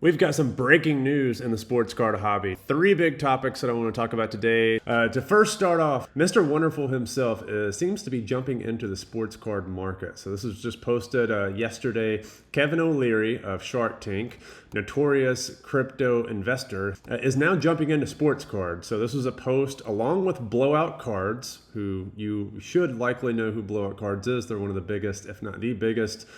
We've got some breaking news in the sports card hobby. Three big topics that I want to talk about today. To first start off, Mr. Wonderful himself seems to be jumping into the sports card market. So this was just posted yesterday. Kevin O'Leary of Shark Tank, notorious crypto investor, is now jumping into sports cards. So this was a post along with Blowout Cards, who you should likely know who Blowout Cards is. They're one of the biggest, if not the biggest,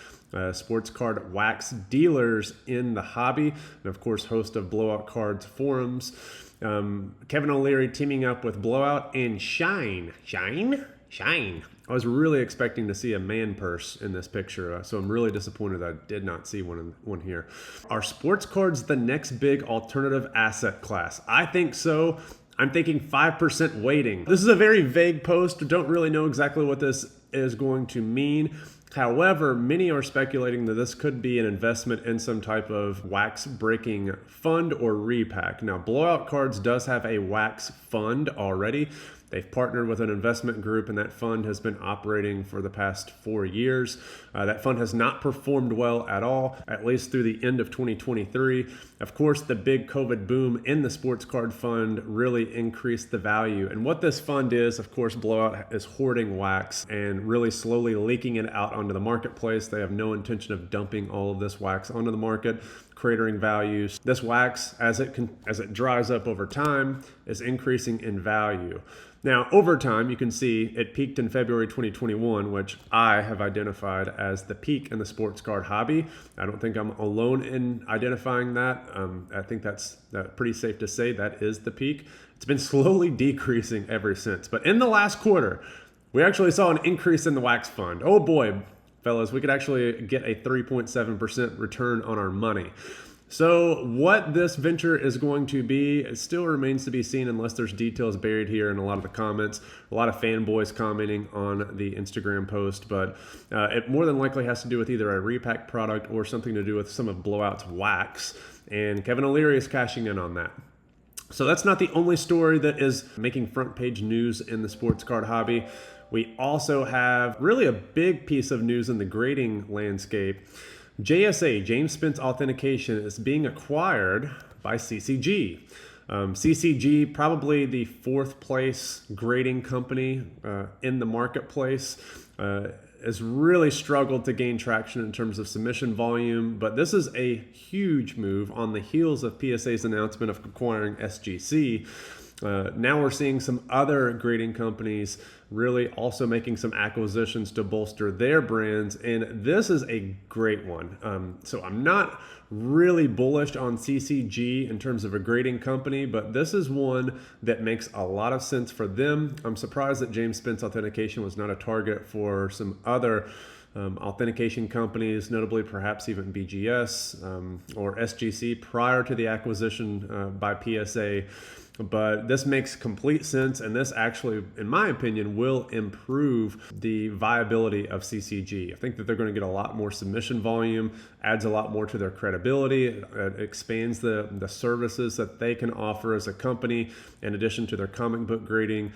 sports card wax dealers in the hobby, and of course host of Blowout Cards forums. Kevin O'Leary teaming up with Blowout and Shyne. I was really expecting to see a man purse in this picture, so I'm really disappointed that I did not see one here. Are sports cards the next big alternative asset class? I think so. I'm thinking 5% weighting. This is a very vague post. Don't really know exactly what this is going to mean. However, many are speculating that this could be an investment in some type of wax breaking fund or repack. Now, Blowout Cards does have a wax fund already. They've partnered with an investment group, and that fund has been operating for the past 4 years. That fund has not performed well at all, at least through the end of 2023. Of course, the big COVID boom in the sports card fund really increased the value. And what this fund is, of course, Blowout is hoarding wax and really slowly leaking it out onto the marketplace. They have no intention of dumping all of this wax onto the market, cratering values. This wax, as it dries up over time, is increasing in value. Now, over time, you can see it peaked in February 2021, which I have identified as the peak in the sports card hobby. I don't think I'm alone in identifying that. I think that's pretty safe to say that is the peak. It's been slowly decreasing ever since. But in the last quarter, we actually saw an increase in the wax fund. Oh boy, fellas, we could actually get a 3.7% return on our money. So what this venture is going to be, it still remains to be seen unless there's details buried here in a lot of the comments. A lot of fanboys commenting on the Instagram post, but it more than likely has to do with either a repack product or something to do with some of Blowout's wax. And Kevin O'Leary is cashing in on that. So that's not the only story that is making front page news in the sports card hobby. We also have really a big piece of news in the grading landscape. JSA, James Spence Authentication, is being acquired by CCG. CCG, probably the fourth place grading company in the marketplace, has really struggled to gain traction in terms of submission volume, but this is a huge move on the heels of PSA's announcement of acquiring SGC. Now we're seeing some other grading companies really also making some acquisitions to bolster their brands, and this is a great one. So I'm not really bullish on CCG in terms of a grading company, but this is one that makes a lot of sense for them. I'm surprised that James Spence Authentication was not a target for some other authentication companies, notably perhaps even BGS or SGC prior to the acquisition by PSA. But this makes complete sense, and this actually, in my opinion, will improve the viability of CCG. I think that they're going to get a lot more submission volume, adds a lot more to their credibility. It expands the services that they can offer as a company, in addition to their comic book grading,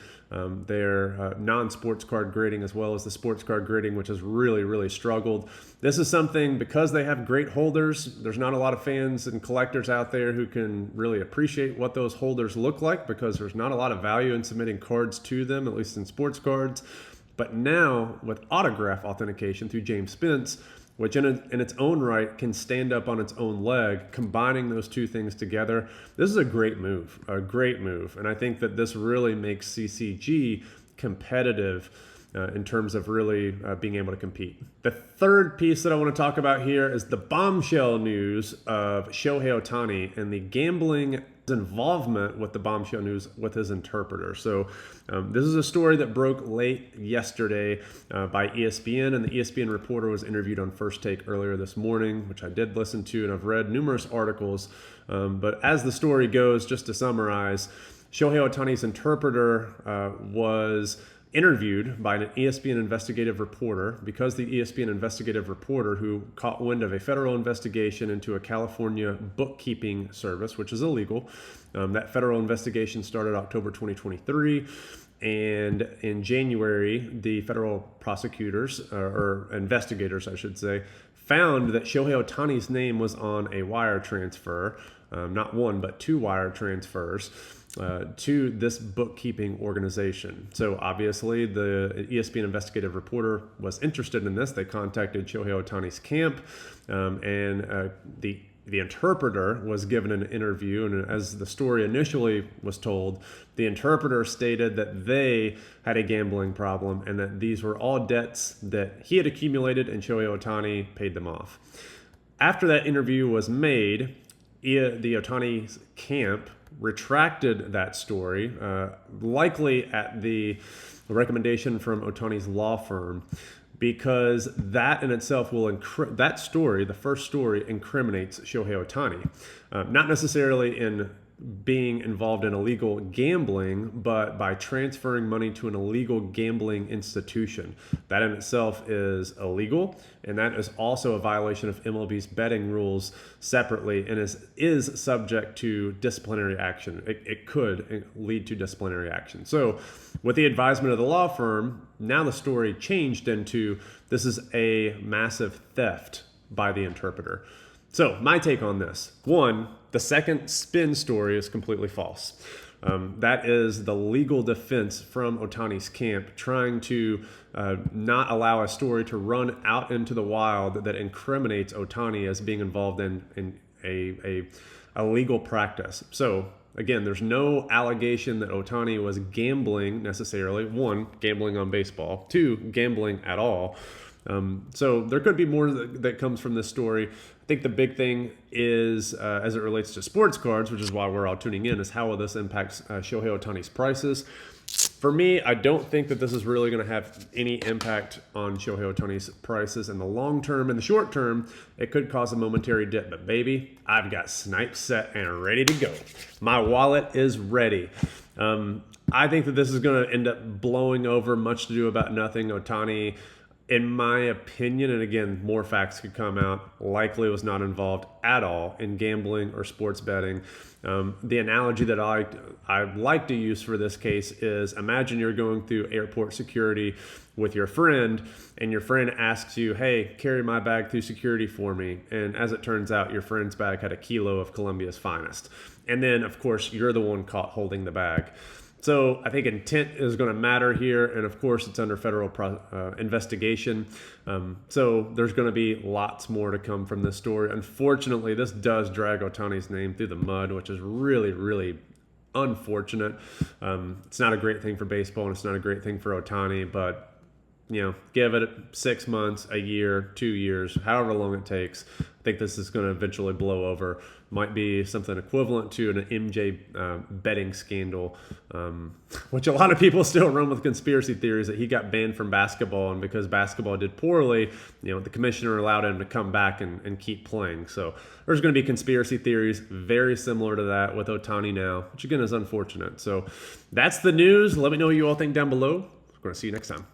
their non-sports card grading, as well as the sports card grading, which has really struggled. This is something, because they have great holders, there's not a lot of fans and collectors out there who can really appreciate what those holders look like, because there's not a lot of value in submitting cards to them, at least in sports cards. But now with autograph authentication through James Spence, which in its own right can stand up on its own leg, combining those two things together, this is a great move. And I think that this really makes CCG competitive in terms of really being able to compete. The third piece that I want to talk about here is the bombshell news of Shohei Ohtani and the gambling involvement with the bombshell news with his interpreter. So this is a story that broke late yesterday by ESPN, and the ESPN reporter was interviewed on First Take earlier this morning, which I did listen to, and I've read numerous articles. But as the story goes, just to summarize, Shohei Ohtani's interpreter was interviewed by an ESPN investigative reporter, because the ESPN investigative reporter, who caught wind of a federal investigation into a California bookkeeping service, which is illegal. That federal investigation started October 2023. And in January, the federal prosecutors, or investigators, I should say, found that Shohei Ohtani's name was on a wire transfer, not one, but 2 wire transfers to this bookkeeping organization. So obviously the ESPN investigative reporter was interested in this. They contacted Shohei Ohtani's camp, and the interpreter was given an interview, and as the story initially was told, the interpreter stated that they had a gambling problem and that these were all debts that he had accumulated and Shohei Ohtani paid them off. After that interview was made, the Ohtani's camp retracted that story, likely at the recommendation from Ohtani's law firm, because that in itself will that story, the first story, incriminates Shohei Ohtani. Not necessarily in being involved in illegal gambling, but by transferring money to an illegal gambling institution. That in itself is illegal, and that is also a violation of MLB's betting rules separately, and is subject to disciplinary action. It could lead to disciplinary action. So with the advisement of the law firm, now the story changed into this is a massive theft by the interpreter. So my take on this: one, the second spin story is completely false. That is the legal defense from Ohtani's camp, trying to not allow a story to run out into the wild that incriminates Ohtani as being involved in a legal practice. So again, there's no allegation that Ohtani was gambling necessarily. One, gambling on baseball. Two, gambling at all. So there could be more that comes from this story. I think the big thing is, as it relates to sports cards, which is why we're all tuning in, is how will this impact Shohei Ohtani's prices. For me, I don't think that this is really going to have any impact on Shohei Ohtani's prices in the long term. In the short term, it could cause a momentary dip. But baby, I've got snipes set and ready to go. My wallet is ready. I think that this is going to end up blowing over, much to do about nothing. Ohtani, in my opinion, and again, more facts could come out, likely was not involved at all in gambling or sports betting. The analogy that I like to use for this case is, imagine you're going through airport security with your friend, and your friend asks you, hey, carry my bag through security for me. And as it turns out, your friend's bag had a kilo of Colombia's finest. And then, of course, you're the one caught holding the bag. So I think intent is going to matter here, and of course it's under federal investigation. So there's going to be lots more to come from this story. Unfortunately, this does drag Ohtani's name through the mud, which is really, really unfortunate. It's not a great thing for baseball, and it's not a great thing for Ohtani, but give it 6 months, a year, 2 years, however long it takes. I think this is going to eventually blow over. Might be something equivalent to an MJ betting scandal, which a lot of people still run with conspiracy theories that he got banned from basketball, and because basketball did poorly, the commissioner allowed him to come back and keep playing. So there's going to be conspiracy theories very similar to that with Ohtani now, which again is unfortunate. So that's the news. Let me know what you all think down below. We're going to see you next time.